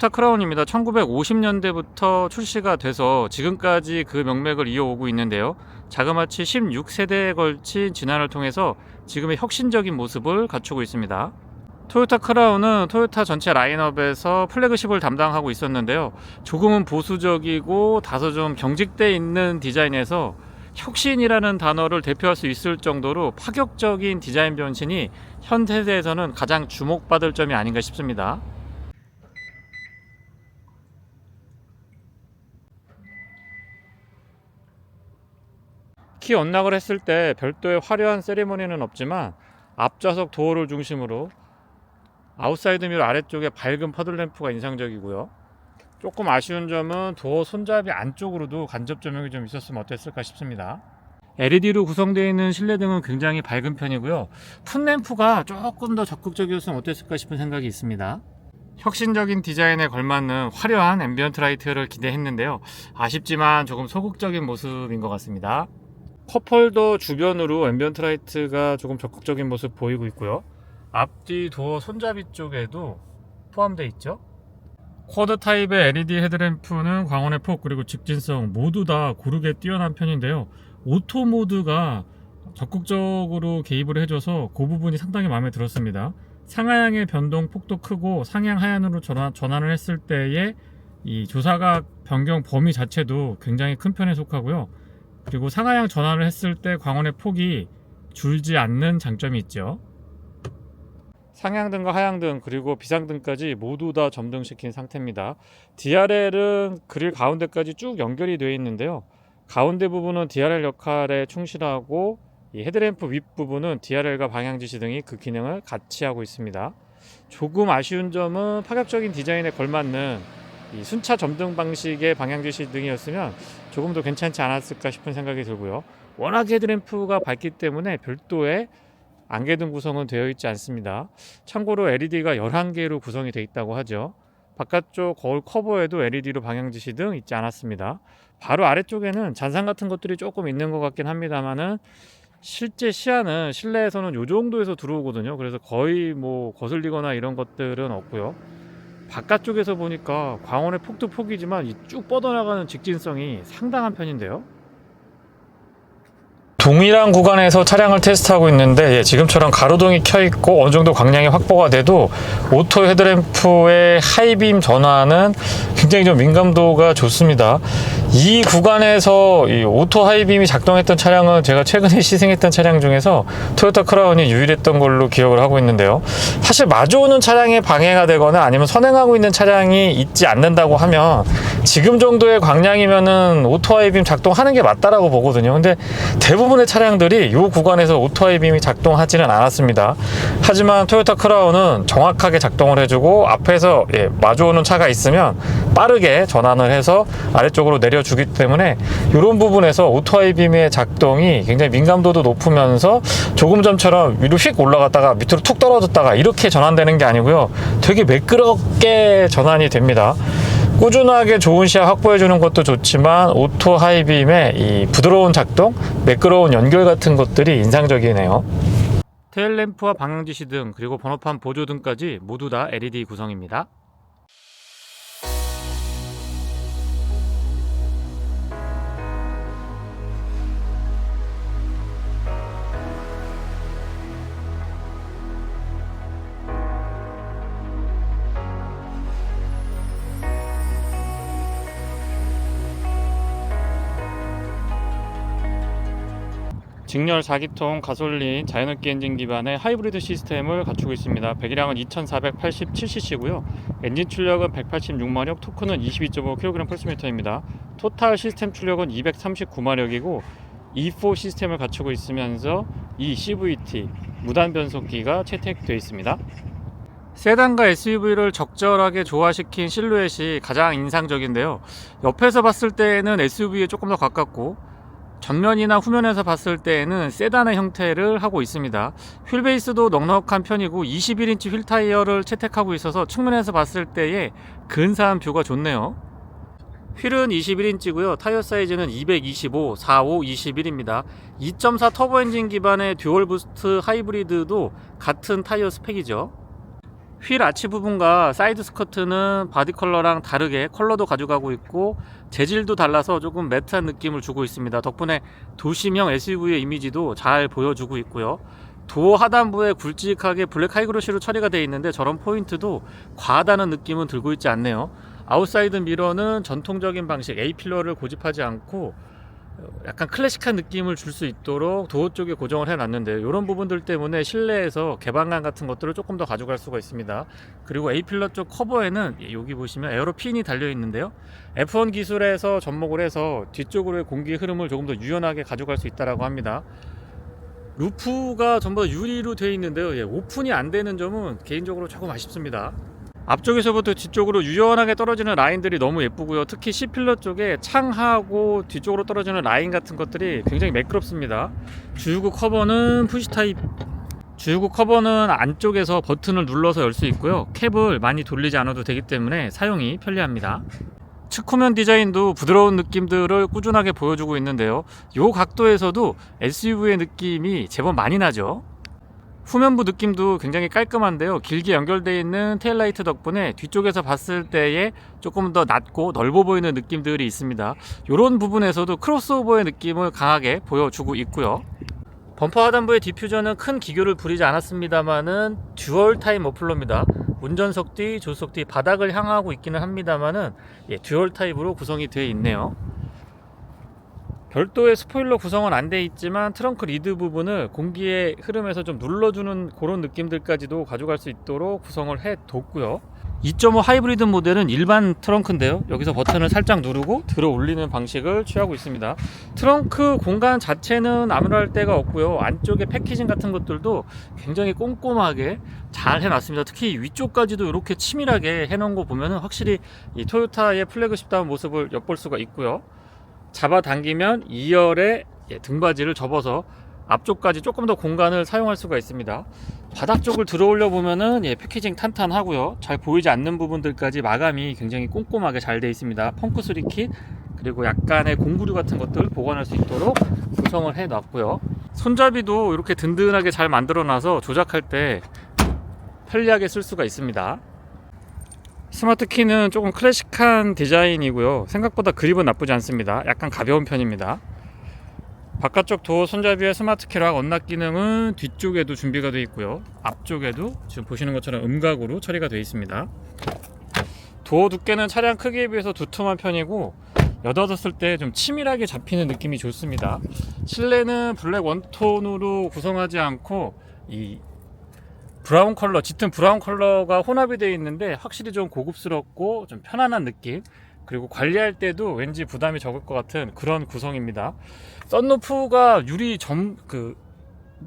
토요타 크라운입니다. 1950년대부터 출시가 돼서 지금까지 그 명맥을 이어오고 있는데요. 자그마치 16세대에 걸친 진화를 통해서 지금의 혁신적인 모습을 갖추고 있습니다. 토요타 크라운은 토요타 전체 라인업에서 플래그십을 담당하고 있었는데요. 조금은 보수적이고 다소 좀 경직되어 있는 디자인에서 혁신이라는 단어를 대표할 수 있을 정도로 파격적인 디자인 변신이 현 세대에서는 가장 주목받을 점이 아닌가 싶습니다. 키 언락을 했을 때 별도의 화려한 세리머니는 없지만 앞좌석 도어를 중심으로 아웃사이드 미러 아래쪽에 밝은 퍼들램프가 인상적이고요. 조금 아쉬운 점은 도어 손잡이 안쪽으로도 간접 조명이 좀 있었으면 어땠을까 싶습니다. LED로 구성되어 있는 실내등은 굉장히 밝은 편이고요. 풋램프가 조금 더 적극적이었으면 어땠을까 싶은 생각이 있습니다. 혁신적인 디자인에 걸맞는 화려한 앰비언트 라이트를 기대했는데요. 아쉽지만 조금 소극적인 모습인 것 같습니다. 컵홀더 주변으로 앰비언트 라이트가 조금 적극적인 모습 보이고 있고요. 앞뒤 도어 손잡이 쪽에도 포함되어 있죠. 쿼드 타입의 LED 헤드램프는 광원의 폭 그리고 직진성 모두 다 고르게 뛰어난 편인데요. 오토 모드가 적극적으로 개입을 해줘서 그 부분이 상당히 마음에 들었습니다. 상하향의 변동 폭도 크고 상향 하향으로 전환을 했을 때의 이 조사각 변경 범위 자체도 굉장히 큰 편에 속하고요. 그리고 상하향 전환을 했을 때 광원의 폭이 줄지 않는 장점이 있죠. 상향등과 하향등 그리고 비상등까지 모두 다 점등시킨 상태입니다. DRL은 그릴 가운데까지 쭉 연결이 되어 있는데요. 가운데 부분은 DRL 역할에 충실하고 이 헤드램프 윗부분은 DRL과 방향지시 등이 그 기능을 같이 하고 있습니다. 조금 아쉬운 점은 파격적인 디자인에 걸맞는 이 순차 점등 방식의 방향지시 등이었으면 조금 더 괜찮지 않았을까 싶은 생각이 들고요. 워낙 헤드램프가 밝기 때문에 별도의 안개등 구성은 되어 있지 않습니다. 참고로 LED가 11개로 구성이 되어 있다고 하죠. 바깥쪽 거울 커버에도 LED로 방향지시 등 있지 않았습니다. 바로 아래쪽에는 잔상 같은 것들이 조금 있는 것 같긴 합니다만은 실제 시야는 실내에서는 이 정도에서 들어오거든요. 그래서 거의 뭐 거슬리거나 이런 것들은 없고요. 바깥쪽에서 보니까 광원의 폭도 폭이지만 이 쭉 뻗어나가는 직진성이 상당한 편인데요. 동일한 구간에서 차량을 테스트하고 있는데 지금처럼 가로등이 켜있고 어느정도 광량이 확보가 돼도 오토 헤드램프의 하이빔 전환은 굉장히 좀 민감도가 좋습니다. 이 구간에서 이 오토 하이빔이 작동했던 차량은 제가 최근에 시승했던 차량 중에서 토요타 크라운이 유일했던 걸로 기억을 하고 있는데요. 사실 마주오는 차량에 방해가 되거나 아니면 선행하고 있는 차량이 있지 않는다고 하면 지금 정도의 광량이면은 오토 하이빔 작동하는 게 맞다라고 보거든요. 근데 대부분의 차량들이 이 구간에서 오토 하이빔이 작동하지는 않았습니다. 하지만 토요타 크라운은 정확하게 작동을 해주고 앞에서 마주오는 차가 있으면 빠르게 전환을 해서 아래쪽으로 내려주기 때문에 이런 부분에서 오토 하이빔의 작동이 굉장히 민감도도 높으면서 조금 전처럼 위로 휙 올라갔다가 밑으로 툭 떨어졌다가 이렇게 전환되는 게 아니고요. 되게 매끄럽게 전환이 됩니다. 꾸준하게 좋은 시야 확보해주는 것도 좋지만 오토 하이빔의 이 부드러운 작동, 매끄러운 연결 같은 것들이 인상적이네요. 테일램프와 방향지시 등 그리고 번호판 보조 등까지 모두 다 LED 구성입니다. 직렬 4기통 가솔린 자연흡기 엔진 기반의 하이브리드 시스템을 갖추고 있습니다. 배기량은 2487cc고요. 엔진 출력은 186마력, 토크는 22.5kg/m입니다. 토탈 시스템 출력은 239마력이고 E4 시스템을 갖추고 있으면서 이 CVT 무단 변속기가 채택되어 있습니다. 세단과 SUV를 적절하게 조화시킨 실루엣이 가장 인상적인데요. 옆에서 봤을 때는 SUV에 조금 더 가깝고 전면이나 후면에서 봤을 때에는 세단의 형태를 하고 있습니다. 휠베이스도 넉넉한 편이고 21인치 휠 타이어를 채택하고 있어서 측면에서 봤을 때의 근사한 뷰가 좋네요. 휠은 21인치고요. 타이어 사이즈는 225, 45, 21입니다. 2.4 터보 엔진 기반의 듀얼 부스트 하이브리드도 같은 타이어 스펙이죠. 휠 아치 부분과 사이드 스커트는 바디 컬러랑 다르게 컬러도 가져가고 있고 재질도 달라서 조금 매트한 느낌을 주고 있습니다. 덕분에 도심형 SUV의 이미지도 잘 보여주고 있고요. 도어 하단부에 굵직하게 블랙 하이그로시로 처리가 되어 있는데 저런 포인트도 과하다는 느낌은 들고 있지 않네요. 아웃사이드 미러는 전통적인 방식 A필러를 고집하지 않고 약간 클래식한 느낌을 줄 수 있도록 도어 쪽에 고정을 해 놨는데 이런 부분들 때문에 실내에서 개방감 같은 것들을 조금 더 가져갈 수가 있습니다. 그리고 A필러 쪽 커버에는 여기 보시면 에어로핀이 달려 있는데요, F1 기술에서 접목을 해서 뒤쪽으로의 공기 흐름을 조금 더 유연하게 가져갈 수 있다고 합니다. 루프가 전부 다 유리로 되어 있는데요, 오픈이 안 되는 점은 개인적으로 조금 아쉽습니다. 앞쪽에서부터 뒤쪽으로 유연하게 떨어지는 라인들이 너무 예쁘고요. 특히 C필러 쪽에 창하고 뒤쪽으로 떨어지는 라인 같은 것들이 굉장히 매끄럽습니다. 주유구 커버는 푸시 타입, 주유구 커버는 안쪽에서 버튼을 눌러서 열 수 있고요. 캡을 많이 돌리지 않아도 되기 때문에 사용이 편리합니다. 측후면 디자인도 부드러운 느낌들을 꾸준하게 보여주고 있는데요, 이 각도에서도 SUV의 느낌이 제법 많이 나죠. 후면부 느낌도 굉장히 깔끔한데요, 길게 연결되어 있는 테일라이트 덕분에 뒤쪽에서 봤을 때에 조금 더 낮고 넓어 보이는 느낌들이 있습니다. 이런 부분에서도 크로스오버의 느낌을 강하게 보여주고 있고요. 범퍼 하단부의 디퓨저는 큰 기교를 부리지 않았습니다만은 듀얼 타입 머플러입니다. 운전석 뒤, 조수석 뒤 바닥을 향하고 있기는 합니다만은 듀얼 타입으로 구성이 되어 있네요. 별도의 스포일러 구성은 안 돼 있지만 트렁크 리드 부분을 공기의 흐름에서 좀 눌러주는 그런 느낌들까지도 가져갈 수 있도록 구성을 해 뒀고요. 2.5 하이브리드 모델은 일반 트렁크인데요, 여기서 버튼을 살짝 누르고 들어 올리는 방식을 취하고 있습니다. 트렁크 공간 자체는 아무랄 데가 없고요, 안쪽에 패키징 같은 것들도 굉장히 꼼꼼하게 잘 해놨습니다. 특히 위쪽까지도 이렇게 치밀하게 해놓은 거 보면 확실히 이 토요타의 플래그십다운 모습을 엿볼 수가 있고요. 잡아당기면 2열에 등받이를 접어서 앞쪽까지 조금 더 공간을 사용할 수가 있습니다. 바닥 쪽을 들어 올려 보면은 패키징 탄탄하고요, 잘 보이지 않는 부분들까지 마감이 굉장히 꼼꼼하게 잘 되어 있습니다. 펑크 수리 킷, 그리고 약간의 공구류 같은 것들 보관할 수 있도록 구성을 해 놨고요. 손잡이도 이렇게 든든하게 잘 만들어 놔서 조작할 때 편리하게 쓸 수가 있습니다. 스마트 키는 조금 클래식한 디자인이고요, 생각보다 그립은 나쁘지 않습니다. 약간 가벼운 편입니다. 바깥쪽 도어 손잡이의 스마트 키락 언락 기능은 뒤쪽에도 준비가 되어 있고요, 앞쪽에도 지금 보시는 것처럼 음각으로 처리가 되어 있습니다. 도어 두께는 차량 크기에 비해서 두툼한 편이고 여닫았을 때 좀 치밀하게 잡히는 느낌이 좋습니다. 실내는 블랙 원톤으로 구성하지 않고 이 브라운 컬러, 짙은 브라운 컬러가 혼합이 되어 있는데 확실히 좀 고급스럽고 좀 편안한 느낌, 그리고 관리할 때도 왠지 부담이 적을 것 같은 그런 구성입니다. 썬루프가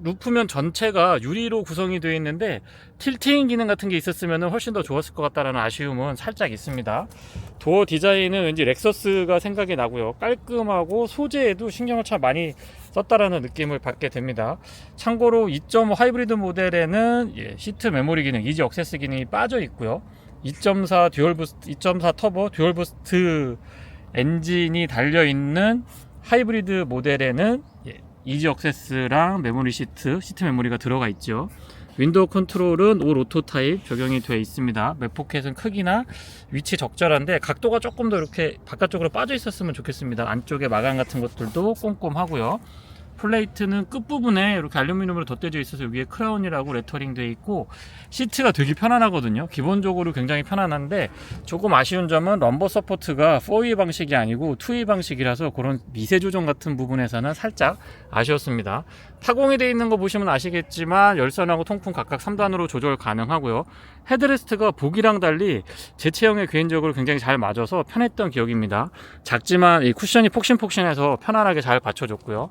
루프면 전체가 유리로 구성이 되어 있는데 틸팅 기능 같은 게 있었으면 훨씬 더 좋았을 것 같다는 아쉬움은 살짝 있습니다. 도어 디자인은 왠지 렉서스가 생각이 나고요, 깔끔하고 소재에도 신경을 참 많이 썼다라는 느낌을 받게 됩니다. 참고로 2.5 하이브리드 모델에는 시트 메모리 기능, 이지 액세스 기능이 빠져 있고요, 2.4 터보 듀얼 부스트 엔진이 달려 있는 하이브리드 모델에는 이지 액세스랑 메모리 시트 메모리가 들어가 있죠. 윈도우 컨트롤은 올 오토 타입 적용이 되어 있습니다. 맥 포켓은 크기나 위치 적절한데 각도가 조금 더 이렇게 바깥쪽으로 빠져 있었으면 좋겠습니다. 안쪽에 마감 같은 것들도 꼼꼼하고요. 플레이트는 끝부분에 이렇게 알루미늄으로 덧대져 있어서 위에 크라운이라고 레터링 되어 있고 시트가 되게 편안하거든요. 기본적으로 굉장히 편안한데 조금 아쉬운 점은 럼버 서포트가 4위 방식이 아니고 2위 방식이라서 그런 미세 조정 같은 부분에서는 살짝 아쉬웠습니다. 타공이 되어 있는 거 보시면 아시겠지만 열선하고 통풍 각각 3단으로 조절 가능하고요. 헤드레스트가 보기랑 달리 제 체형에 개인적으로 굉장히 잘 맞아서 편했던 기억입니다. 작지만 이 쿠션이 폭신폭신해서 편안하게 잘 받쳐줬고요.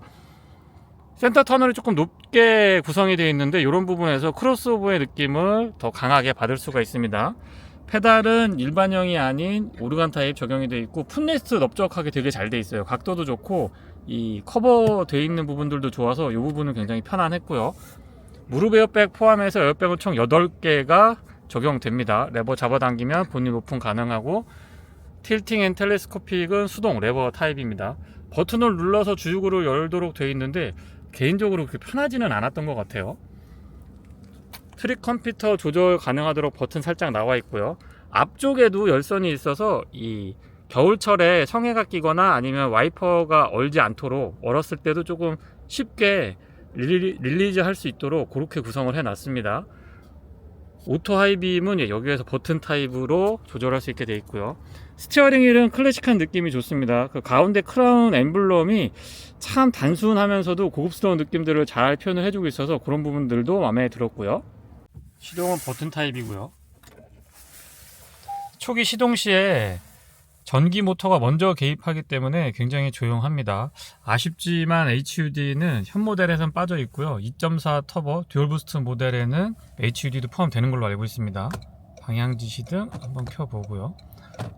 센터 터널이 조금 높게 구성이 되어 있는데 이런 부분에서 크로스오버의 느낌을 더 강하게 받을 수가 있습니다. 페달은 일반형이 아닌 오르간 타입 적용이 되어 있고 풋레스트 넓적하게 되게 잘 되어 있어요. 각도도 좋고 이 커버 되어 있는 부분들도 좋아서 이 부분은 굉장히 편안했고요. 무릎 에어백 포함해서 에어백은 총 8개가 적용됩니다. 레버 잡아당기면 본인 오픈 가능하고 틸팅 앤 텔레스코픽은 수동 레버 타입입니다. 버튼을 눌러서 주유구를 열도록 되어 있는데 개인적으로 그렇게 편하지는 않았던 것 같아요. 트릭 컴퓨터 조절 가능하도록 버튼 살짝 나와 있고요. 앞쪽에도 열선이 있어서 이 겨울철에 성에가 끼거나 아니면 와이퍼가 얼지 않도록, 얼었을 때도 조금 쉽게 릴리즈 할 수 있도록 그렇게 구성을 해 놨습니다. 오토 하이빔은 여기에서 버튼 타입으로 조절할 수 있게 되어 있고요. 스티어링 휠은 클래식한 느낌이 좋습니다. 그 가운데 크라운 엠블럼이 참 단순하면서도 고급스러운 느낌들을 잘 표현을 해주고 있어서 그런 부분들도 마음에 들었고요. 시동은 버튼 타입이고요. 초기 시동 시에 전기 모터가 먼저 개입하기 때문에 굉장히 조용합니다. 아쉽지만 HUD는 현 모델에선 빠져 있고요. 2.4 터보 듀얼 부스트 모델에는 HUD도 포함되는 걸로 알고 있습니다. 방향 지시등 한번 켜보고요.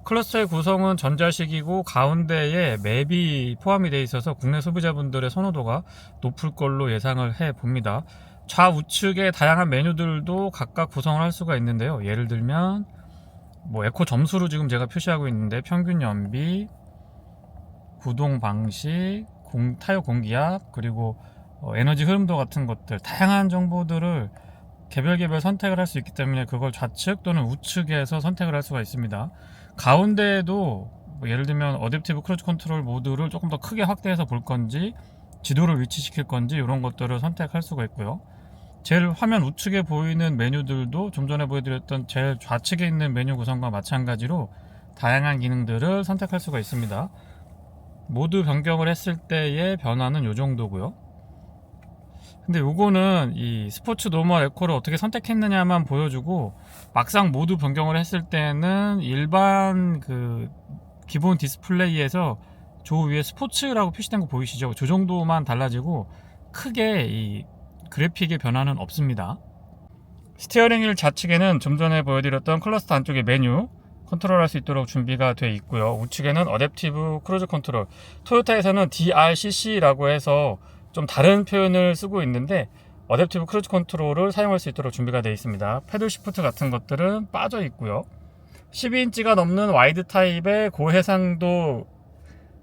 클러스터의 구성은 전자식이고 가운데에 맵이 포함이 되어 있어서 국내 소비자분들의 선호도가 높을 걸로 예상을 해 봅니다. 좌우측에 다양한 메뉴들도 각각 구성을 할 수가 있는데요. 예를 들면 에코 점수로 지금 제가 표시하고 있는데 평균 연비, 구동 방식, 타요 공기압, 그리고 에너지 흐름도 같은 것들, 다양한 정보들을 개별 선택을 할 수 있기 때문에 그걸 좌측 또는 우측에서 선택을 할 수가 있습니다. 가운데에도 예를 들면 어댑티브 크루즈 컨트롤 모드를 조금 더 크게 확대해서 볼 건지, 지도를 위치시킬 건지, 이런 것들을 선택할 수가 있고요. 제일 화면 우측에 보이는 메뉴들도 좀 전에 보여드렸던 제일 좌측에 있는 메뉴 구성과 마찬가지로 다양한 기능들을 선택할 수가 있습니다. 모드 변경을 했을 때의 변화는 이 정도고요. 근데 요거는 이 스포츠 노멀 에코를 어떻게 선택했느냐만 보여주고, 막상 모드 변경을 했을 때는 일반 그 기본 디스플레이에서 조 위에 스포츠라고 표시된 거 보이시죠? 저 정도만 달라지고 크게 이 그래픽의 변화는 없습니다. 스티어링 휠 좌측에는 좀 전에 보여드렸던 클러스터 안쪽에 메뉴 컨트롤할 수 있도록 준비가 되어 있고요. 우측에는 어댑티브 크루즈 컨트롤, 토요타에서는 DRCC라고 해서 좀 다른 표현을 쓰고 있는데 어댑티브 크루즈 컨트롤을 사용할 수 있도록 준비가 되어 있습니다. 패들 시프트 같은 것들은 빠져 있고요. 12인치가 넘는 와이드 타입의 고해상도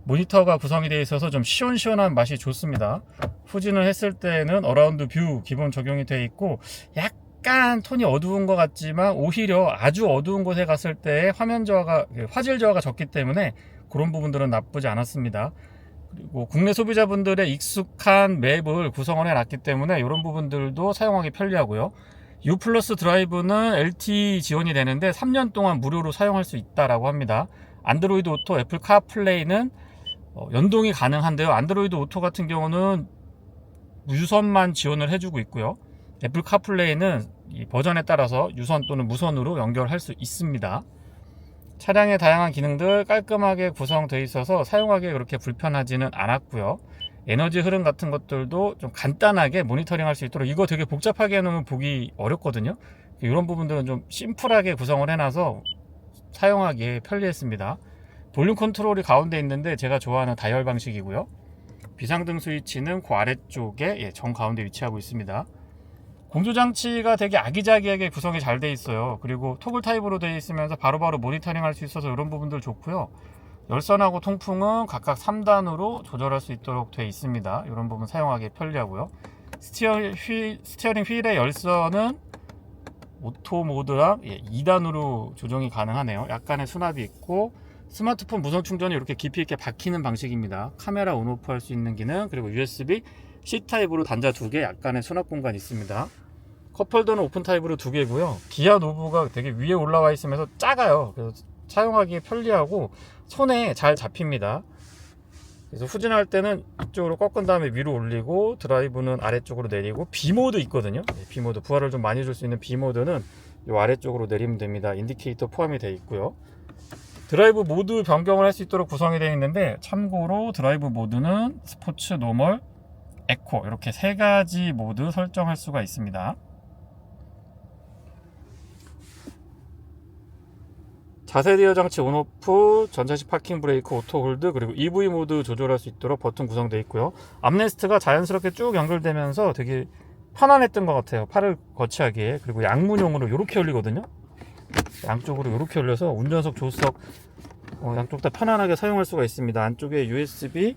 모니터가 구성이 되어 있어서 좀 시원시원한 맛이 좋습니다. 후진을 했을 때는 어라운드 뷰 기본 적용이 되어 있고, 약간 톤이 어두운 것 같지만 오히려 아주 어두운 곳에 갔을 때 화질 저하가 적기 때문에 그런 부분들은 나쁘지 않았습니다. 그리고 국내 소비자분들의 익숙한 맵을 구성을 해놨기 때문에 이런 부분들도 사용하기 편리하고요. U 플러스 드라이브는 LTE 지원이 되는데 3년 동안 무료로 사용할 수 있다라고 합니다. 안드로이드 오토, 애플 카플레이는 연동이 가능한데요. 안드로이드 오토 같은 경우는 유선만 지원을 해주고 있고요. 애플 카플레이는 이 버전에 따라서 유선 또는 무선으로 연결할 수 있습니다. 차량의 다양한 기능들 깔끔하게 구성되어 있어서 사용하기에 그렇게 불편하지는 않았고요. 에너지 흐름 같은 것들도 좀 간단하게 모니터링 할 수 있도록, 이거 되게 복잡하게 해놓으면 보기 어렵거든요. 이런 부분들은 좀 심플하게 구성을 해놔서 사용하기에 편리했습니다. 볼륨 컨트롤이 가운데 있는데 제가 좋아하는 다이얼 방식이고요. 비상등 스위치는 그 아래쪽에 정 가운데 위치하고 있습니다. 공조장치가 되게 아기자기하게 구성이 잘 돼 있어요. 그리고 토글 타입으로 되어 있으면서 바로바로 모니터링 할 수 있어서 이런 부분들 좋고요. 열선하고 통풍은 각각 3단으로 조절할 수 있도록 되어 있습니다. 이런 부분 사용하기 편리하고요. 스티어링 휠의 열선은 오토 모드랑 2단으로 조정이 가능하네요. 약간의 수납이 있고, 스마트폰 무선 충전이 이렇게 깊이 있게 박히는 방식입니다. 카메라 온오프 할 수 있는 기능, 그리고 USB C타입으로 단자 2개, 약간의 수납 공간이 있습니다. 컵홀더는 오픈 타입으로 2개고요. 기아 노브가 되게 위에 올라와 있으면서 작아요. 그래서 사용하기 편리하고 손에 잘 잡힙니다. 그래서 후진할 때는 이쪽으로 꺾은 다음에 위로 올리고, 드라이브는 아래쪽으로 내리고, B모드 있거든요. B모드, 부하를 좀 많이 줄 수 있는 B모드는 이 아래쪽으로 내리면 됩니다. 인디케이터 포함이 되어 있고요. 드라이브 모드 변경을 할 수 있도록 구성이 되어 있는데, 참고로 드라이브 모드는 스포츠, 노멀, 에코 이렇게 3가지 모드 설정할 수가 있습니다. 자세 대여 장치 온오프, 전자식 파킹 브레이크, 오토 홀드, 그리고 EV 모드 조절할 수 있도록 버튼 구성되어 있고요. 암레스트가 자연스럽게 쭉 연결되면서 되게 편안했던 것 같아요. 팔을 거치하기에. 그리고 양문용으로 이렇게 열리거든요. 양쪽으로 이렇게 열려서 운전석, 조수석 양쪽 다 편안하게 사용할 수가 있습니다. 안쪽에 USB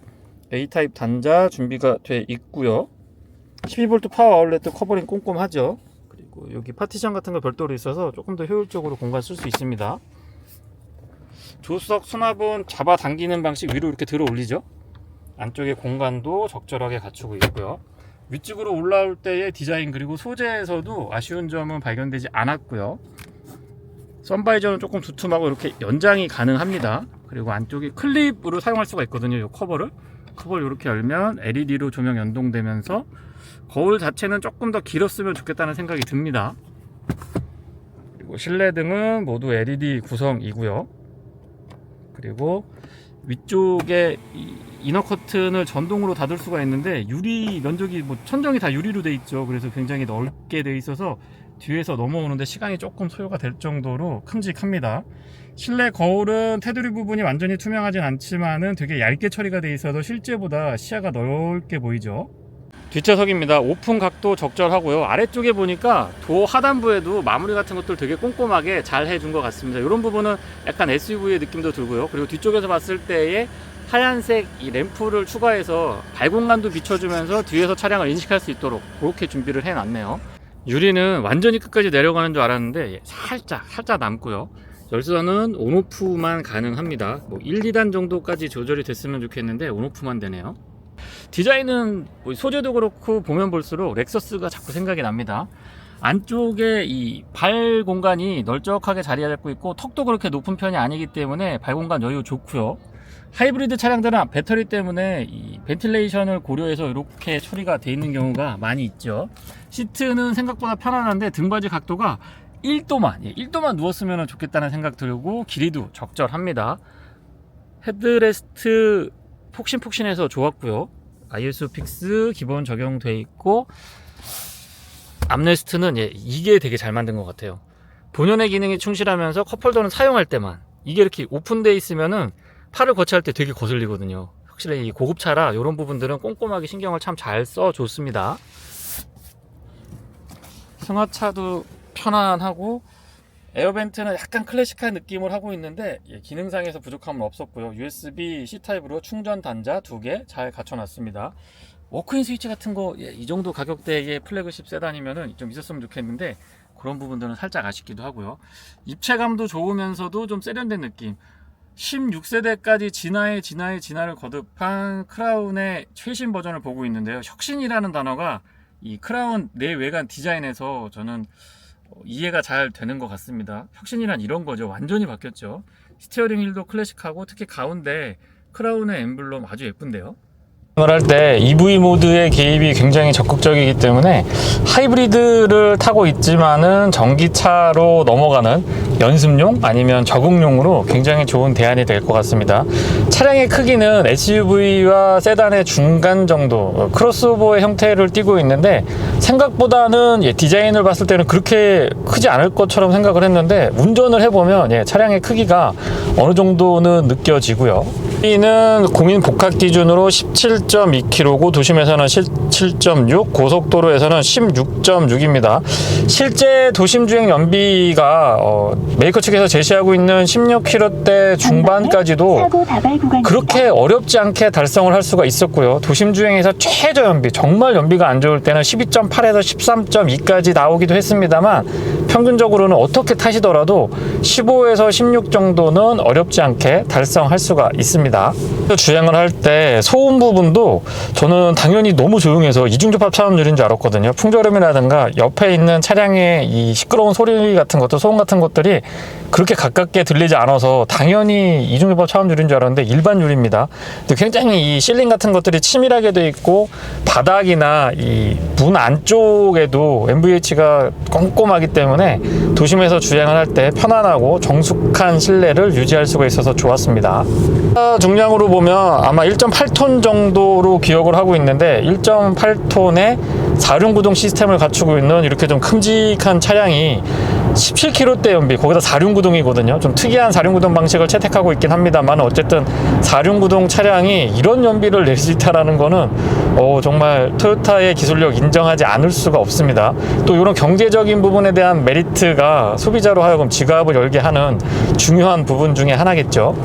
A타입 단자 준비가 돼 있고요. 12V 파워 아울렛 커버링 꼼꼼하죠. 그리고 그리고 여기 파티션 같은 거 별도로 있어서 조금 더 효율적으로 공간 쓸 수 있습니다. 조수석 수납은 잡아당기는 방식 위로 이렇게 들어 올리죠. 안쪽에 공간도 적절하게 갖추고 있고요. 위쪽으로 올라올 때의 디자인 그리고 소재에서도 아쉬운 점은 발견되지 않았고요. 선바이저는 조금 두툼하고 이렇게 연장이 가능합니다. 그리고 안쪽에 클립으로 사용할 수가 있거든요. 이 커버를 이렇게 열면 LED로 조명 연동되면서 거울 자체는 조금 더 길었으면 좋겠다는 생각이 듭니다. 그리고 실내등은 모두 LED 구성이고요. 그리고 위쪽에 이너 커튼을 전동으로 닫을 수가 있는데 유리 면적이 천정이 다 유리로 돼 있죠. 그래서 굉장히 넓게 돼 있어서 뒤에서 넘어오는데 시간이 조금 소요가 될 정도로 큼직합니다. 실내 거울은 테두리 부분이 완전히 투명하진 않지만은 되게 얇게 처리가 돼 있어서 실제보다 시야가 넓게 보이죠. 뒷좌석입니다. 오픈 각도 적절하고요. 아래쪽에 보니까 도어 하단부에도 마무리 같은 것들 되게 꼼꼼하게 잘 해준 것 같습니다. 이런 부분은 약간 SUV의 느낌도 들고요. 그리고 뒤쪽에서 봤을 때의 하얀색 이 램프를 추가해서 발공간도 비춰주면서 뒤에서 차량을 인식할 수 있도록 그렇게 준비를 해놨네요. 유리는 완전히 끝까지 내려가는 줄 알았는데 살짝 남고요. 열선은 온오프만 가능합니다. 1, 2단 정도까지 조절이 됐으면 좋겠는데 온오프만 되네요. 디자인은 소재도 그렇고 보면 볼수록 렉서스가 자꾸 생각이 납니다. 안쪽에 이 발 공간이 널쩍하게 자리 잡고 있고 턱도 그렇게 높은 편이 아니기 때문에 발 공간 여유 좋고요. 하이브리드 차량들은 배터리 때문에 이 벤틸레이션을 고려해서 이렇게 처리가 되어 있는 경우가 많이 있죠. 시트는 생각보다 편안한데 등받이 각도가 1도만 누웠으면 좋겠다는 생각 들고 길이도 적절합니다. 헤드레스트 폭신폭신해서 좋았고요. ISO픽스 기본 적용돼 있고 암레스트는 이게 되게 잘 만든 것 같아요. 본연의 기능이 충실하면서 컵홀더는 사용할 때만, 이게 이렇게 오픈되어 있으면은 팔을 거치할 때 되게 거슬리거든요. 확실히 이 고급차라 이런 부분들은 꼼꼼하게 신경을 참 잘 써줬습니다. 승하차도 편안하고 에어벤트는 약간 클래식한 느낌을 하고 있는데 기능상에서 부족함은 없었고요. USB C타입으로 충전 단자 2개 잘 갖춰놨습니다. 워크인 스위치 같은 거 이 정도 가격대의 플래그십 세단이면은 좀 있었으면 좋겠는데 그런 부분들은 살짝 아쉽기도 하고요. 입체감도 좋으면서도 좀 세련된 느낌. 16세대까지 진화를 거듭한 크라운의 최신 버전을 보고 있는데요. 혁신이라는 단어가 이 크라운 내외관 디자인에서 저는 이해가 잘 되는 것 같습니다. 혁신이란 이런 거죠. 완전히 바뀌었죠. 스티어링 휠도 클래식하고 특히 가운데 크라운의 엠블럼 아주 예쁜데요. 할 때 EV 모드의 개입이 굉장히 적극적이기 때문에 하이브리드를 타고 있지만은 전기차로 넘어가는 연습용 아니면 적응용으로 굉장히 좋은 대안이 될 것 같습니다. 차량의 크기는 SUV와 세단의 중간 정도 크로스오버의 형태를 띠고 있는데 생각보다는 디자인을 봤을 때는 그렇게 크지 않을 것처럼 생각을 했는데 운전을 해보면 차량의 크기가 어느 정도는 느껴지고요. 는 공인 복합 기준으로 17.2km고 도심에서는 17.6, 고속도로에서는 16.6입니다. 실제 도심 주행 연비가 메이커 측에서 제시하고 있는 16km대 중반까지도 그렇게 어렵지 않게 달성을 할 수가 있었고요. 도심 주행에서 최저 연비, 정말 연비가 안 좋을 때는 12.8에서 13.2까지 나오기도 했습니다만 평균적으로는 어떻게 타시더라도 15에서 16 정도는 어렵지 않게 달성할 수가 있습니다. 주행을 할 때 소음 부분도 저는 당연히 너무 조용해서 이중접합 차음줄인 줄 알았거든요. 풍절음이라든가 옆에 있는 차량의 이 시끄러운 소리 같은 것도 소음 같은 것들이 그렇게 가깝게 들리지 않아서 당연히 이중접합 차음줄인 줄 알았는데 일반줄입니다. 굉장히 이 실링 같은 것들이 치밀하게 돼 있고 바닥이나 이 문 안쪽에도 MVH가 꼼꼼하기 때문에 도심에서 주행을 할 때 편안하고 정숙한 실내를 유지할 수가 있어서 좋았습니다. 중량으로 보면 아마 1.8톤 정도로 기억을 하고 있는데 1.8톤의 4륜 구동 시스템을 갖추고 있는 이렇게 좀 큼직한 차량이 17kg대 연비, 거기다 4륜구동이거든요. 좀 특이한 4륜구동 방식을 채택하고 있긴 합니다만, 어쨌든 4륜구동 차량이 이런 연비를 낼 수 있다라는 거는 정말 토요타의 기술력 인정하지 않을 수가 없습니다. 또 이런 경제적인 부분에 대한 메리트가 소비자로 하여금 지갑을 열게 하는 중요한 부분 중에 하나겠죠.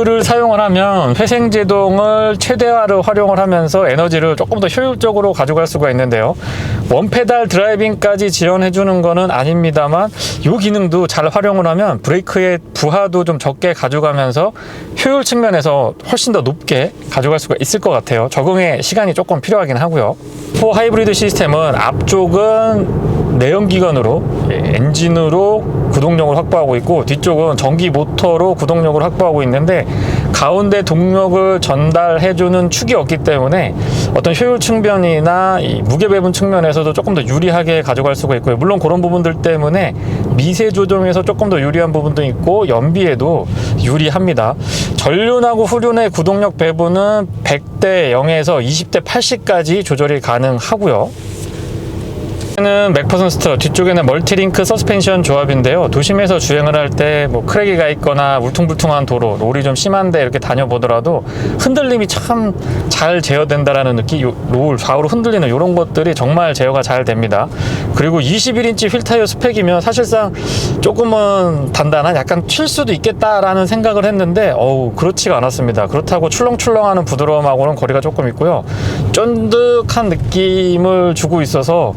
를 사용을 하면 회생제동을 최대화로 활용을 하면서 에너지를 조금 더 효율적으로 가져갈 수가 있는데요. 원페달 드라이빙까지 지원해 주는 거는 아닙니다만, 이 기능도 잘 활용을 하면 브레이크의 부하도 좀 적게 가져가면서 효율 측면에서 훨씬 더 높게 가져갈 수가 있을 것 같아요. 적응에 시간이 조금 필요하긴 하고요. 4 하이브리드 시스템은 앞쪽은 내연기관으로 엔진으로 구동력을 확보하고 있고, 뒤쪽은 전기 모터로 구동력을 확보하고 있는데, 가운데 동력을 전달해주는 축이 없기 때문에 어떤 효율 측면이나 이 무게 배분 측면에서도 조금 더 유리하게 가져갈 수가 있고요. 물론 그런 부분들 때문에 미세 조정에서 조금 더 유리한 부분도 있고, 연비에도 유리합니다. 전륜하고 후륜의 구동력 배분은 100대 0에서 20대 80까지 조절이 가능하고요. 는 맥퍼슨스터, 뒤쪽에는 멀티링크 서스펜션 조합인데요. 도심에서 주행을 할 때 뭐 크랙이가 있거나 울퉁불퉁한 도로, 롤이 좀 심한데 이렇게 다녀보더라도 흔들림이 참 잘 제어된다라는 느낌, 롤 좌우로 흔들리는 이런 것들이 정말 제어가 잘 됩니다. 그리고 21인치 휠 타이어 스펙이면 사실상 조금은 단단한, 약간 튈 수도 있겠다라는 생각을 했는데 그렇지가 않았습니다. 그렇다고 출렁출렁하는 부드러움하고는 거리가 조금 있고요. 쫀득한 느낌을 주고 있어서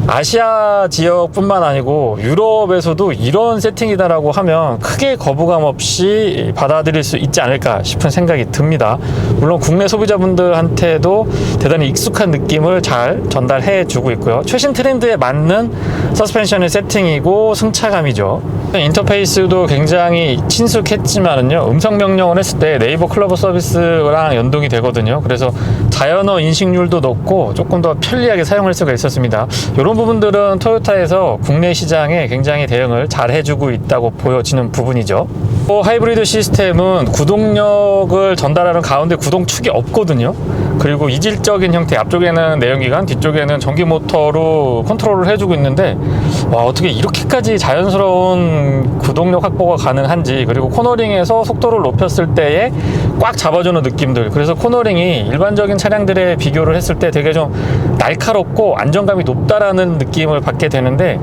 아시아 지역뿐만 아니고 유럽에서도 이런 세팅이다라고 하면 크게 거부감 없이 받아들일 수 있지 않을까 싶은 생각이 듭니다. 물론 국내 소비자분들한테도 대단히 익숙한 느낌을 잘 전달해 주고 있고요. 최신 트렌드에 맞는 서스펜션의 세팅이고 승차감이죠. 인터페이스도 굉장히 친숙했지만은요, 음성 명령을 했을 때 네이버 클로버 서비스랑 연동이 되거든요. 그래서 자연어 인식률도 높고 조금 더 편리하게 사용할 수가 있었습니다. 이런 부분들은 토요타에서 국내 시장에 굉장히 대응을 잘 해주고 있다고 보여지는 부분이죠. 하이브리드 시스템은 구동력을 전달하는 가운데 구동축이 없거든요. 그리고 이질적인 형태, 앞쪽에는 내연기관, 뒤쪽에는 전기 모터로 컨트롤을 해주고 있는데, 어떻게 이렇게까지 자연스러운 구동력 확보가 가능한지, 그리고 코너링에서 속도를 높였을 때에 꽉 잡아주는 느낌들, 그래서 코너링이 일반적인 차량들에 비교를 했을 때 되게 좀 날카롭고 안정감이 높다라는 느낌을 받게 되는데,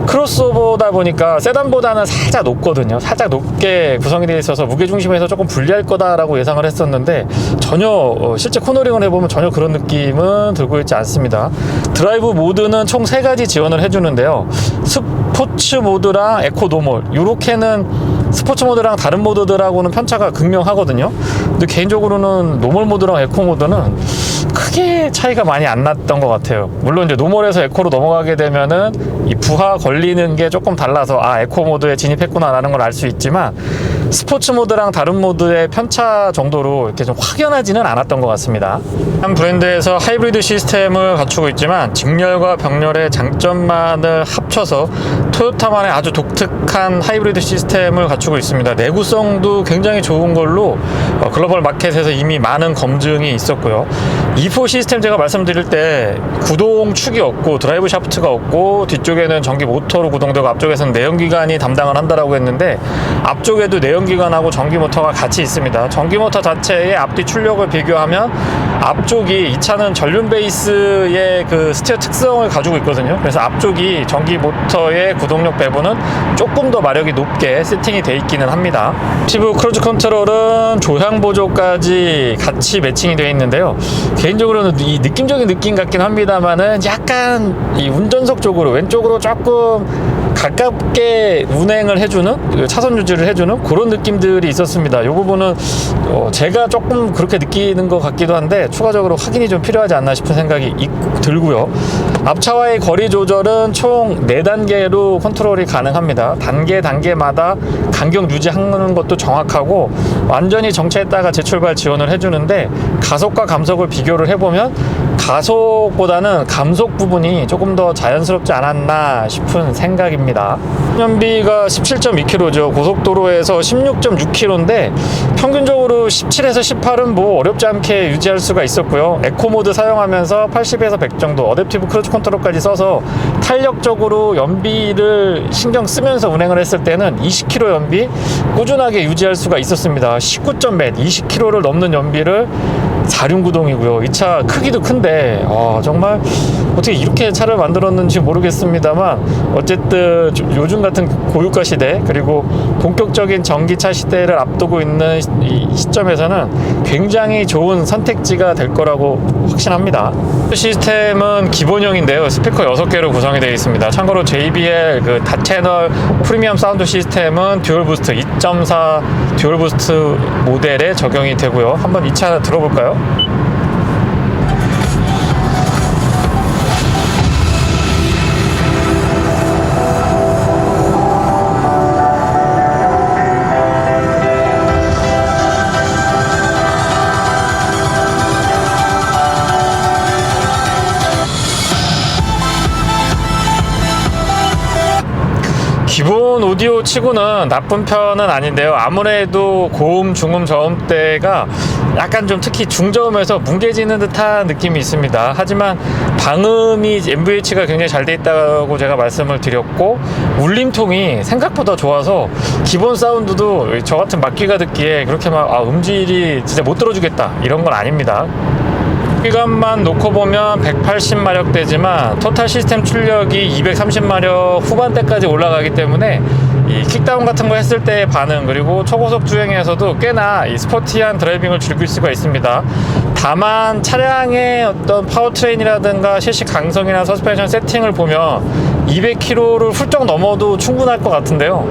크로스오버다 보니까 세단보다는 살짝 높거든요. 살짝 높게 구성이 되어 있어서 무게중심에서 조금 불리할 거다라고 예상을 했었는데, 전혀 실제 코너링을 해보면 전혀 그런 느낌은 들고 있지 않습니다. 드라이브 모드는 총 3가지 지원을 해주는데요. 스포츠 모드랑 에코 노멀, 요렇게는 스포츠 모드랑 다른 모드들하고는 편차가 극명하거든요. 근데 개인적으로는 노멀 모드랑 에코 모드는 크게 차이가 많이 안 났던 것 같아요. 물론 이제 노멀에서 에코로 넘어가게 되면은 이 부하 걸리는 게 조금 달라서 에코 모드에 진입했구나 라는 걸 알 수 있지만, 스포츠 모드랑 다른 모드의 편차 정도로 이렇게 좀 확연하지는 않았던 것 같습니다. 한 브랜드에서 하이브리드 시스템을 갖추고 있지만 직렬과 병렬의 장점만을 합쳐서 토요타만의 아주 독특한 하이브리드 시스템을 갖추고 있습니다. 내구성도 굉장히 좋은 걸로 글로벌 마켓에서 이미 많은 검증이 있었고요. E4 시스템 제가 말씀드릴 때 구동축이 없고 드라이브 샤프트가 없고 뒤쪽에는 전기 모터로 구동되고 앞쪽에서는 내연기관이 담당을 한다라고 했는데, 앞쪽에도 내연기관하고 전기 모터가 같이 있습니다. 전기 모터 자체의 앞뒤 출력을 비교하면 앞쪽이, 이 차는 전륜 베이스의 그 스티어 특성을 가지고 있거든요. 그래서 앞쪽이 전기 모터의 구동력 배분은 조금 더 마력이 높게 세팅이 되어 있기는 합니다. 액티브 크루즈 컨트롤은 조향 보조까지 같이 매칭이 되어 있는데요. 개인적으로는 이 느낌적인 느낌 같긴 합니다만은 약간 이 운전석 쪽으로, 왼쪽으로 조금 가깝게 운행을 해주는, 차선 유지를 해주는 그런 느낌들이 있었습니다. 이 부분은 제가 조금 그렇게 느끼는 것 같기도 한데 추가적으로 확인이 좀 필요하지 않나 싶은 생각이 들고요. 앞차와의 거리 조절은 총 4단계로 컨트롤이 가능합니다. 단계마다 간격 유지하는 것도 정확하고, 완전히 정체했다가 재출발 지원을 해주는데, 가속과 감속을 비교를 해보면 가속보다는 감속 부분이 조금 더 자연스럽지 않았나 싶은 생각입니다. 연비가 17.2km죠. 고속도로에서 16.6km인데 평균적으로 17에서 18은 뭐 어렵지 않게 유지할 수가 있었고요. 에코모드 사용하면서 80에서 100 정도 어댑티브 크루즈 컨트롤까지 써서 탄력적으로 연비를 신경 쓰면서 운행을 했을 때는 20km 연비 꾸준하게 유지할 수가 있었습니다. 19.몇 20km를 넘는 연비를 4륜구동이고요. 이 차 크기도 큰데 정말 어떻게 이렇게 차를 만들었는지 모르겠습니다만 어쨌든 요즘 같은 고유가 시대 그리고 본격적인 전기차 시대를 앞두고 있는 이 시점에서는 굉장히 좋은 선택지가 될 거라고 확신합니다. 시스템은 기본형인데요. 스피커 6개로 구성이 되어 있습니다. 참고로 JBL 그 다채널 프리미엄 사운드 시스템은 듀얼 부스트 2.4 듀얼 부스트 모델에 적용이 되고요. 한번 이 차 들어볼까요? 기본 오디오 치고는 나쁜 편은 아닌데요. 아무래도 고음, 중음, 저음대가 약간 좀 특히 중저음에서 뭉개지는 듯한 느낌이 있습니다. 하지만 방음이 MVH가 굉장히 잘 돼 있다고 제가 말씀을 드렸고 울림통이 생각보다 좋아서 기본 사운드도 저 같은 막귀가 듣기에 그렇게 막 음질이 진짜 못 들어주겠다 이런 건 아닙니다. 시간만 놓고 보면 180마력대지만 토탈 시스템 출력이 230마력 후반대까지 올라가기 때문에 이 킥다운 같은 거 했을 때의 반응 그리고 초고속 주행에서도 꽤나 이 스포티한 드라이빙을 즐길 수가 있습니다. 다만 차량의 어떤 파워트레인이라든가 실시 강성이나 서스펜션 세팅을 보면 200km를 훌쩍 넘어도 충분할 것 같은데요.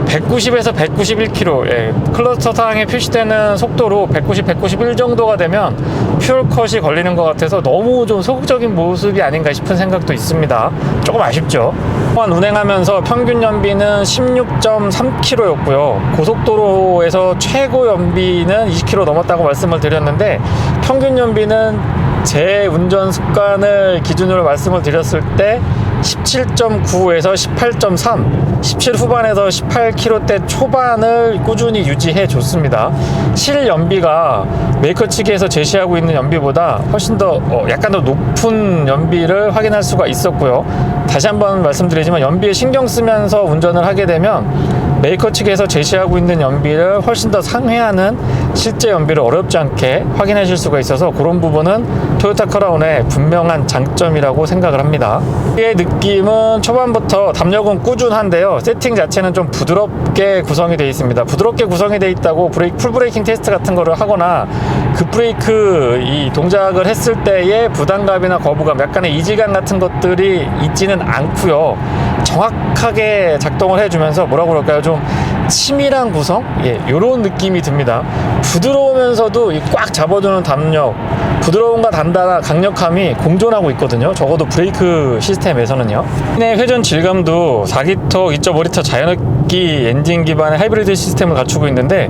190에서 191km 클러스터상에 표시되는 속도로 190, 191 정도가 되면 퓨얼컷이 걸리는 것 같아서 너무 좀 소극적인 모습이 아닌가 싶은 생각도 있습니다. 조금 아쉽죠. 운행하면서 평균 연비는 16.3km였고요. 고속도로에서 최고 연비는 20km 넘었다고 말씀을 드렸는데 평균 연비는 제 운전 습관을 기준으로 말씀을 드렸을 때 17.9에서 18.3, 17 후반에서 18km대 초반을 꾸준히 유지해 줬습니다. 실 연비가 메이커 측에서 제시하고 있는 연비보다 훨씬 더 약간 더 높은 연비를 확인할 수가 있었고요. 다시 한번 말씀드리지만 연비에 신경 쓰면서 운전을 하게 되면 메이커 측에서 제시하고 있는 연비를 훨씬 더 상회하는 실제 연비를 어렵지 않게 확인하실 수가 있어서 그런 부분은 토요타 크라운의 분명한 장점이라고 생각을 합니다. 이 느낌은 초반부터 담력은 꾸준한데요. 세팅 자체는 좀 부드럽게 구성이 되어 있습니다. 부드럽게 구성이 되어 있다고 풀 브레이킹 테스트 같은 거를 하거나 급브레이크 이 동작을 했을 때의 부담감이나 거부감, 약간의 이질감 같은 것들이 있지는 않고요. 정확하게 작동을 해주면서 뭐라고 그럴까요? 좀 치밀한 구성? 요런 느낌이 듭니다. 부드러우면서도 이 꽉 잡아주는 담력, 부드러움과 단단한 강력함이 공존하고 있거든요. 적어도 브레이크 시스템에서는요. 회전 질감도 4기통, 2.5리터 자연흡기 엔진 기반의 하이브리드 시스템을 갖추고 있는데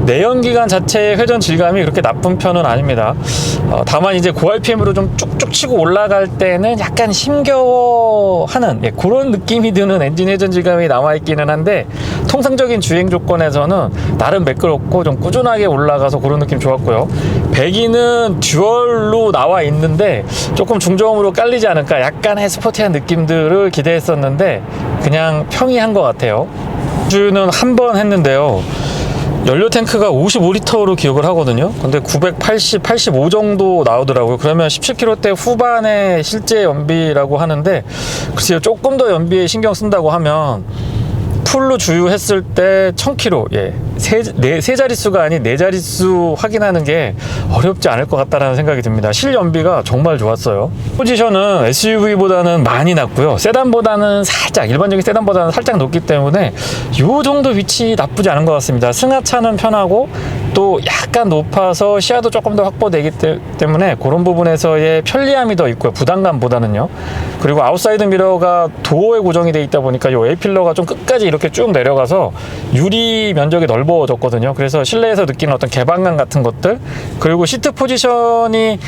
내연기관 자체의 회전 질감이 그렇게 나쁜 편은 아닙니다. 다만 이제 고RPM으로 좀 쭉쭉 치고 올라갈 때는 약간 힘겨워하는 그런 느낌이 드는 엔진 회전 질감이 남아있기는 한데 통상적인 주행 조건에서는 나름 매끄럽고 좀 꾸준하게 올라가서 그런 느낌 좋았고요. 배기는 듀얼로 나와 있는데 조금 중저음으로 깔리지 않을까 약간의 스포티한 느낌들을 기대했었는데 그냥 평이한 것 같아요. 주유는 한 번 했는데요. 연료 탱크가 55리터로 기억을 하거든요. 근데 980, 85 정도 나오더라고요. 그러면 17km대 후반의 실제 연비라고 하는데 글쎄요, 조금 더 연비에 신경 쓴다고 하면 풀로 주유했을 때 1000km, 세 자릿수가 아닌 네 자릿수 확인하는 게 어렵지 않을 것 같다는 생각이 듭니다. 실연비가 정말 좋았어요. 포지션은 SUV보다는 많이 낮고요. 세단보다는 살짝, 일반적인 세단보다는 살짝 높기 때문에 이 정도 위치 나쁘지 않은 것 같습니다. 승하차는 편하고 또 약간 높아서 시야도 조금 더 확보되기 때문에 그런 부분에서의 편리함이 더 있고요. 부담감보다는요. 그리고 아웃사이드 미러가 도어에 고정이 되어 있다 보니까 이 A필러가 좀 끝까지 이렇게 쭉 내려가서 유리 면적이 넓어 무거워졌거든요. 그래서 실내에서 느끼는 어떤 개방감 같은 것들, 그리고 시트 포지션이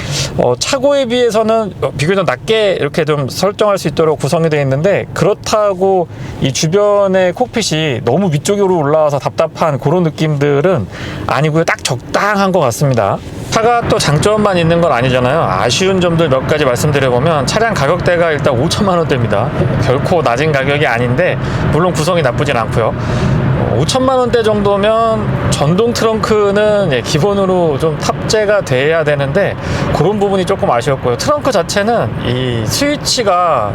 차고에 비해서는 비교적 낮게 이렇게 좀 설정할 수 있도록 구성이 되어 있는데, 그렇다고 이 주변의 콕핏이 너무 위쪽으로 올라와서 답답한 그런 느낌들은 아니고요. 딱 적당한 것 같습니다. 차가 또 장점만 있는 건 아니잖아요. 아쉬운 점들 몇 가지 말씀드려보면, 차량 가격대가 일단 5천만 원대입니다. 결코 낮은 가격이 아닌데, 물론 구성이 나쁘진 않고요. 5천만 원대 정도면 전동 트렁크는 기본으로 좀 탑재가 돼야 되는데, 그런 부분이 조금 아쉬웠고요. 트렁크 자체는 이 스위치가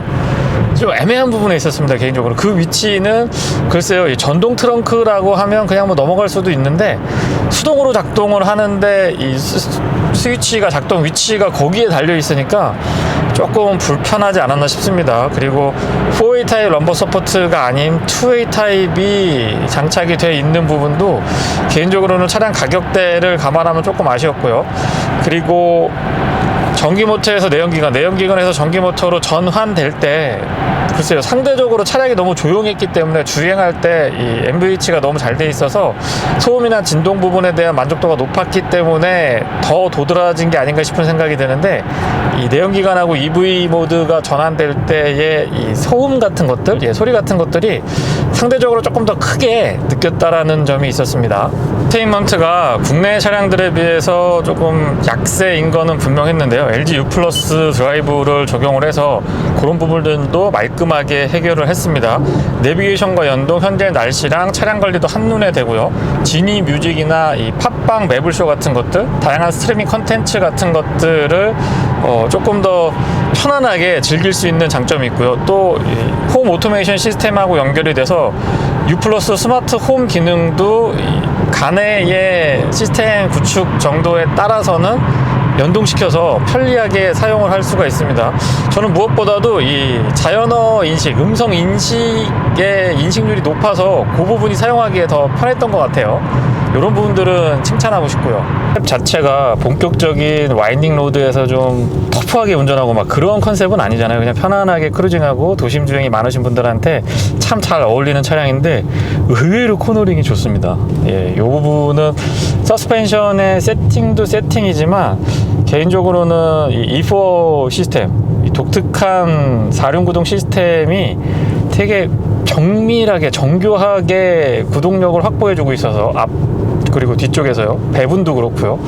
좀 애매한 부분에 있었습니다. 개인적으로 그 위치는 글쎄요, 이 전동 트렁크라고 하면 그냥 뭐 넘어갈 수도 있는데, 수동으로 작동을 하는데 이 스위치가 작동 위치가 거기에 달려 있으니까 조금 불편하지 않았나 싶습니다. 그리고 4A 타입 럼버 서포트가 아닌 2A 타입이 장착이 되어 있는 부분도 개인적으로는 차량 가격대를 감안하면 조금 아쉬웠고요. 그리고 전기 모터에서 내연기관, 내연기관에서 전기 모터로 전환될 때, 글쎄요, 상대적으로 차량이 너무 조용했기 때문에 주행할 때 이 MVH가 너무 잘 돼 있어서 소음이나 진동 부분에 대한 만족도가 높았기 때문에 더 도드라진 게 아닌가 싶은 생각이 드는데, 이 내연기관하고 EV 모드가 전환될 때의 이 소음 같은 것들, 소리 같은 것들이 상대적으로 조금 더 크게 느꼈다라는 점이 있었습니다. 엔터테인먼트가 국내 차량들에 비해서 조금 약세인 거는 분명했는데요. LG U 플러스 드라이브를 적용을 해서 그런 부분들도 말끔하게 해결을 했습니다. 내비게이션과 연동, 현재 날씨랑 차량 관리도 한눈에 되고요. 지니 뮤직이나 이 팟빵 매블쇼 같은 것들, 다양한 스트리밍 컨텐츠 같은 것들을 조금 더 편안하게 즐길 수 있는 장점이 있고요. 또 홈 오토메이션 시스템하고 연결이 돼서 U 플러스 스마트 홈 기능도 가내의 시스템 구축 정도에 따라서는 연동시켜서 편리하게 사용을 할 수가 있습니다. 저는 무엇보다도 이 자연어 인식, 음성 인식의 인식률이 높아서 그 부분이 사용하기에 더 편했던 것 같아요. 이런 부분들은 칭찬하고 싶고요. 앱 자체가 본격적인 와인딩 로드에서 좀 터프하게 운전하고 막 그런 컨셉은 아니잖아요. 그냥 편안하게 크루징하고 도심 주행이 많으신 분들한테 참 잘 어울리는 차량인데, 의외로 코너링이 좋습니다. 이 부분은 서스펜션의 세팅도 세팅이지만, 개인적으로는 이 E4 시스템, 이 독특한 4륜구동 시스템이 되게 정밀하게 정교하게 구동력을 확보해주고 있어서, 앞 그리고 뒤쪽에서요, 배분도 그렇고요,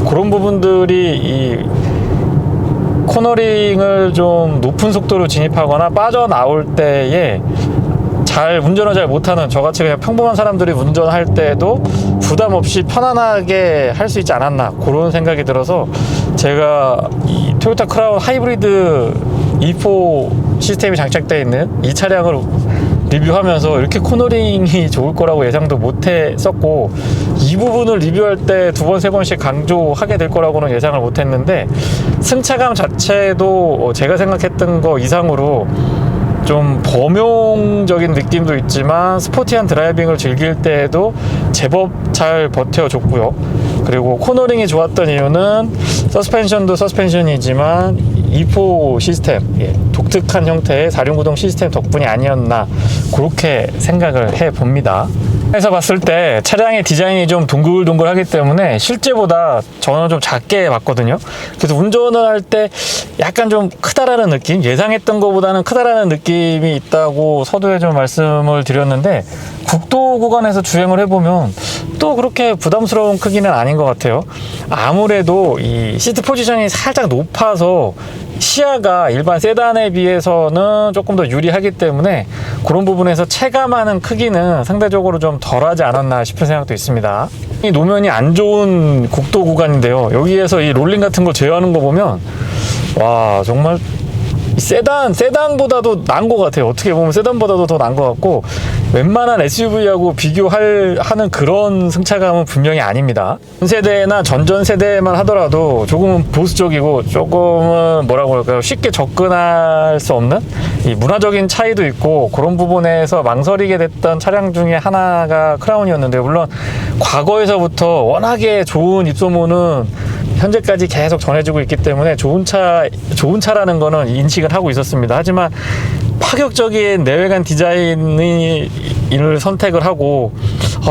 그런 부분들이 이 코너링을 좀 높은 속도로 진입하거나 빠져나올 때에 운전을 잘 못하는 저같이 그냥 평범한 사람들이 운전할 때도 부담 없이 편안하게 할 수 있지 않았나, 그런 생각이 들어서 제가 이 토요타 크라운 하이브리드 E4 시스템이 장착되어 있는 이 차량을 리뷰하면서 이렇게 코너링이 좋을 거라고 예상도 못 했었고, 이 부분을 리뷰할 때 두 번, 세 번씩 강조하게 될 거라고는 예상을 못 했는데, 승차감 자체도 제가 생각했던 거 이상으로 좀 범용적인 느낌도 있지만 스포티한 드라이빙을 즐길 때에도 제법 잘 버텨줬고요. 그리고 코너링이 좋았던 이유는 서스펜션도 서스펜션이지만 E4 시스템, 독특한 형태의 4륜구동 시스템 덕분이 아니었나, 그렇게 생각을 해봅니다. 에서 봤을 때 차량의 디자인이 좀 동글동글하기 때문에 실제보다 저는 좀 작게 봤거든요. 그래서 운전을 할 때 약간 좀 크다라는 느낌, 예상했던 것보다는 크다라는 느낌이 있다고 서두에 좀 말씀을 드렸는데, 국도 구간에서 주행을 해보면 또 그렇게 부담스러운 크기는 아닌 것 같아요. 아무래도 이 시트 포지션이 살짝 높아서 시야가 일반 세단에 비해서는 조금 더 유리하기 때문에 그런 부분에서 체감하는 크기는 상대적으로 좀 덜하지 않았나 싶은 생각도 있습니다. 이 노면이 안 좋은 국도 구간인데요, 여기에서 이 롤링 같은 거 제어하는 거 보면 와, 정말 세단보다도 나은 것 같아요. 어떻게 보면 세단보다도 더 나은 것 같고, 웬만한 SUV하고 비교하는 그런 승차감은 분명히 아닙니다. 전 세대나 전전 세대만 하더라도 조금은 보수적이고 조금은 뭐라고 할까요, 쉽게 접근할 수 없는 이 문화적인 차이도 있고, 그런 부분에서 망설이게 됐던 차량 중에 하나가 크라운이었는데, 물론 과거에서부터 워낙에 좋은 입소문은 현재까지 계속 전해주고 있기 때문에 좋은 차라는 거는 인식을 하고 있었습니다. 하지만 파격적인 내외관 디자인을 선택을 하고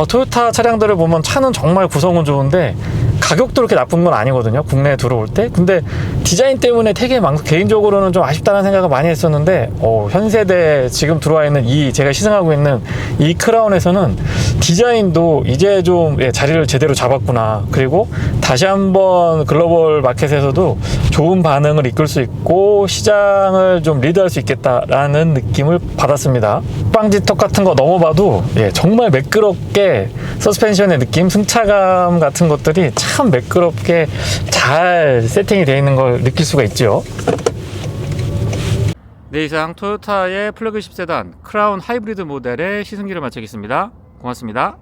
토요타 차량들을 보면 차는 정말 구성은 좋은데 가격도 그렇게 나쁜 건 아니거든요, 국내에 들어올 때. 근데 디자인 때문에 되게 개인적으로는 좀 아쉽다는 생각을 많이 했었는데 현 세대 지금 들어와 있는 제가 시승하고 있는 이 크라운에서는 디자인도 이제 좀 자리를 제대로 잡았구나, 그리고 다시 한번 글로벌 마켓에서도 좋은 반응을 이끌 수 있고 시장을 좀 리드할 수 있겠다라는 느낌을 받았습니다. 빵지턱 같은 거 넘어봐도 정말 매끄럽게 서스펜션의 느낌, 승차감 같은 것들이 참 매끄럽게 잘 세팅이 되어 있는 걸 느낄 수가 있죠. 네, 이상 토요타의 플래그십 세단 크라운 하이브리드 모델의 시승기를 마치겠습니다. 고맙습니다.